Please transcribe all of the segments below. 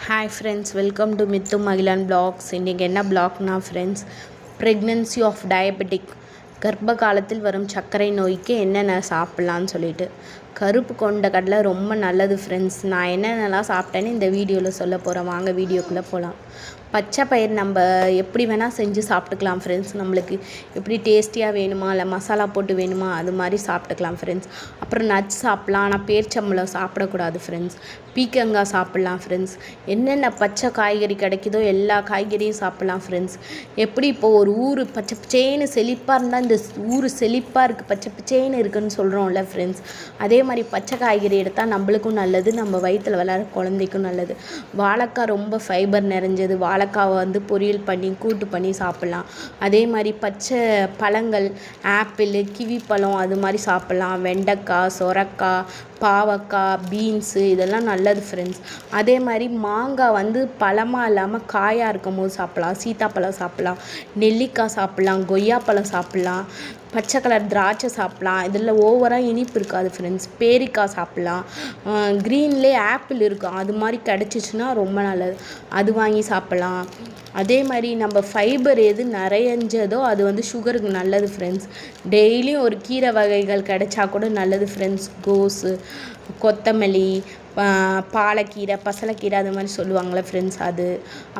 Hi friends, welcome to Mithu Magizhan blogs. இன்றைக்கி என்ன பிளாக்னா ஃப்ரெண்ட்ஸ், ப்ரெக்னென்சி ஆஃப் டயபெட்டிக், கர்ப்ப காலத்தில் வரும் சர்க்கரை நோய்க்கு என்னென்ன சாப்பிட்லான்னு சொல்லிட்டு. கருப்பு கொண்ட கடலை ரொம்ப நல்லது ஃப்ரெண்ட்ஸ். நான் என்னென்னலாம் சாப்பிட்டேன்னு இந்த வீடியோவில் சொல்ல போகிறேன். வாங்க வீடியோக்குள்ளே போகலாம். பச்சை பயிர் நம்ம எப்படி வேணால் செஞ்சு சாப்பிட்டுக்கலாம் ஃப்ரெண்ட்ஸ். நம்மளுக்கு எப்படி டேஸ்டியாக வேணுமா இல்லை மசாலா போட்டு வேணுமா அது மாதிரி சாப்பிட்டுக்கலாம் ஃப்ரெண்ட்ஸ். அப்புறம் நட்ஸ் சாப்பிட்லாம், ஆனால் பேரிச்சம்பழம் சாப்பிடக்கூடாது ஃப்ரெண்ட்ஸ். பீக்கங்காய் சாப்பிட்லாம் ஃப்ரெண்ட்ஸ். என்னென்ன பச்சை காய்கறி கிடைக்குதோ எல்லா காய்கறியும் சாப்பிட்லாம் ஃப்ரெண்ட்ஸ். எப்படி இப்போது ஒரு ஊர் பச்சை பச்சேன்னு செழிப்பாக இருந்தால் இந்த ஊர் செழிப்பாக இருக்குது, பச்சை பச்சேன்னு இருக்குதுன்னு சொல்கிறோம்ல ஃப்ரெண்ட்ஸ். அதே மாதிரி பச்சை காய்கறி எடுத்தால் நம்மளுக்கும் நல்லது, நம்ம வயிற்றில் விளையாட குழந்தைக்கும் நல்லது. வாழைக்காய் ரொம்ப ஃபைபர் நிறைஞ்சது. வாழைக்காவை வந்து பொரியல் பண்ணி கூட்டு பண்ணி சாப்பிட்லாம். அதே மாதிரி பச்சை பழங்கள் ஆப்பிள், கிவி பழம் அது மாதிரி சாப்பிட்லாம். வெண்டைக்காய், சொரக்காய், பாவக்காய், பீன்ஸு இதெல்லாம் நல்லது ஃப்ரெண்ட்ஸ். அதே மாதிரி மாங்காய் வந்து பழமாக இல்லாமல் காயாக இருக்கும் போது சாப்பிட்லாம். சீத்தாப்பழம் சாப்பிட்லாம், நெல்லிக்காய் சாப்பிட்லாம், கொய்யாப்பழம் சாப்பிட்லாம், பச்சை கலர் திராட்சை சாப்பிட்லாம். இதில் ஓவராக இனிப்பு இருக்காது ஃப்ரெண்ட்ஸ். பேரிக்காய் சாப்பிட்லாம். க்ரீன்லேயே ஆப்பிள் இருக்கும், அது மாதிரி கிடச்சிச்சின்னா ரொம்ப நல்லது, அது வாங்கி சாப்பிட்லாம். அதே மாதிரி நம்ம ஃபைபர் எது நிறையஞ்சதோ அது வந்து சுகருக்கு நல்லது ஃப்ரெண்ட்ஸ். டெய்லியும் ஒரு கீரை வகைகள் கிடைச்சா கூட நல்லது ஃப்ரெண்ட்ஸ். கோஸு, கொத்தமல்லி, பாலக்கீரை, பசலைக்கீரை அது மாதிரி சொல்லுவாங்கள்ல ஃப்ரெண்ட்ஸ் அது.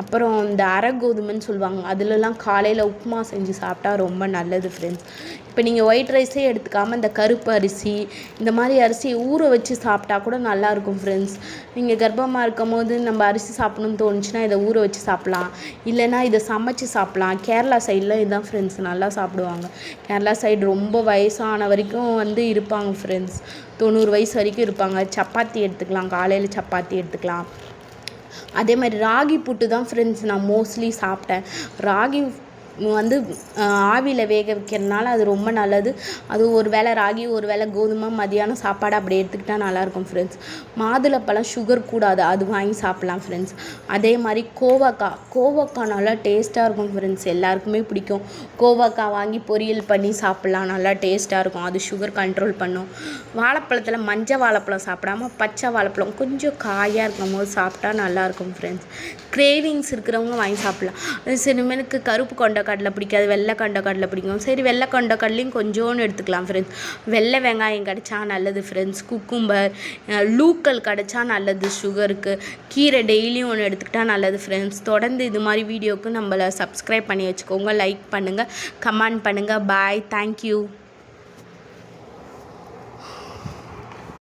அப்புறம் இந்த அரைக்கோதுமைன்னு சொல்லுவாங்க, அதிலலாம் காலையில் உப்புமா செஞ்சு சாப்பிட்டா ரொம்ப நல்லது ஃப்ரெண்ட்ஸ். இப்போ நீங்கள் ஒயிட் ரைஸே எடுத்துக்காமல் இந்த கருப்பு அரிசி இந்த மாதிரி அரிசியை ஊற வச்சு சாப்பிட்டா கூட நல்லாயிருக்கும் ஃப்ரெண்ட்ஸ். நீங்கள் கர்ப்பமாக இருக்கும் போது நம்ம அரிசி சாப்பிட்ணுன்னு தோணுச்சுன்னா இதை ஊற வச்சு சாப்பிட்லாம், இல்லைனா இதை சமைச்சு சாப்பிட்லாம். கேரளா சைடில் இதுதான் ஃப்ரெண்ட்ஸ் நல்லா சாப்பிடுவாங்க. கேரளா சைடு ரொம்ப வயசான வரைக்கும் வந்து இருப்பாங்க ஃப்ரெண்ட்ஸ். 90 வயசு வரைக்கும் இருப்பாங்க. சப்பாத்தி எடுத்துக்கலாம், காலையில் சப்பாத்தி எடுத்துக்கலாம். அதே மாதிரி ராகி புட்டு தான் ஃப்ரெண்ட்ஸ் நான் மோஸ்ட்லி சாப்பிட்டேன். ராகி வந்து ஆவியில் வேக வைக்கிறதுனால அது ரொம்ப நல்லது. அது ஒரு வேளை ராகி ஒரு வேளை கோதுமை மதியானம் சாப்பாடு அப்படி எடுத்துக்கிட்டால் நல்லாயிருக்கும் ஃப்ரெண்ட்ஸ். மாதுளப்பழம் சுகர் கூடாது, அது வாங்கி சாப்பிட்லாம் ஃப்ரெண்ட்ஸ். அதே மாதிரி கோவக்காய் நல்லா டேஸ்ட்டாக இருக்கும் ஃப்ரெண்ட்ஸ், எல்லாருக்குமே பிடிக்கும். கோவக்காய் வாங்கி பொரியல் பண்ணி சாப்பிட்லாம், நல்லா டேஸ்ட்டாக இருக்கும், அது சுகர் கண்ட்ரோல் பண்ணும். வாழைப்பழத்தில் மஞ்சள் வாழைப்பழம் சாப்பிடாமல் பச்சை வாழைப்பழம் கொஞ்சம் காயாக இருக்கும் போது சாப்பிட்டா நல்லாயிருக்கும் ஃப்ரெண்ட்ஸ். கிரேவிங்ஸ் இருக்கிறவங்க வாங்கி சாப்பிட்லாம். அது சில பேருக்கு கருப்பு கொண்ட கடலை பிடிக்காது, வெள்ளை கொண்ட கடலை பிடிக்கும். சரி, வெள்ளை கொண்ட கடலையும் கொஞ்சோன்னு எடுத்துக்கலாம் ஃப்ரெண்ட்ஸ். வெள்ளை வெங்காயம் கிடைச்சா நல்லது ஃப்ரெண்ட்ஸ். குக்கும்பர், லூக்கல் கிடைச்சா நல்லது சுகருக்கு. கீரை டெய்லியும் ஒன்று எடுத்துக்கிட்டால் நல்லது ஃப்ரெண்ட்ஸ். தொடர்ந்து இது மாதிரி வீடியோவுக்கு நம்மளை சப்ஸ்கிரைப் பண்ணி வச்சுக்கோங்க, லைக் பண்ணுங்கள், கமெண்ட் பண்ணுங்கள். பாய், தேங்க்யூ.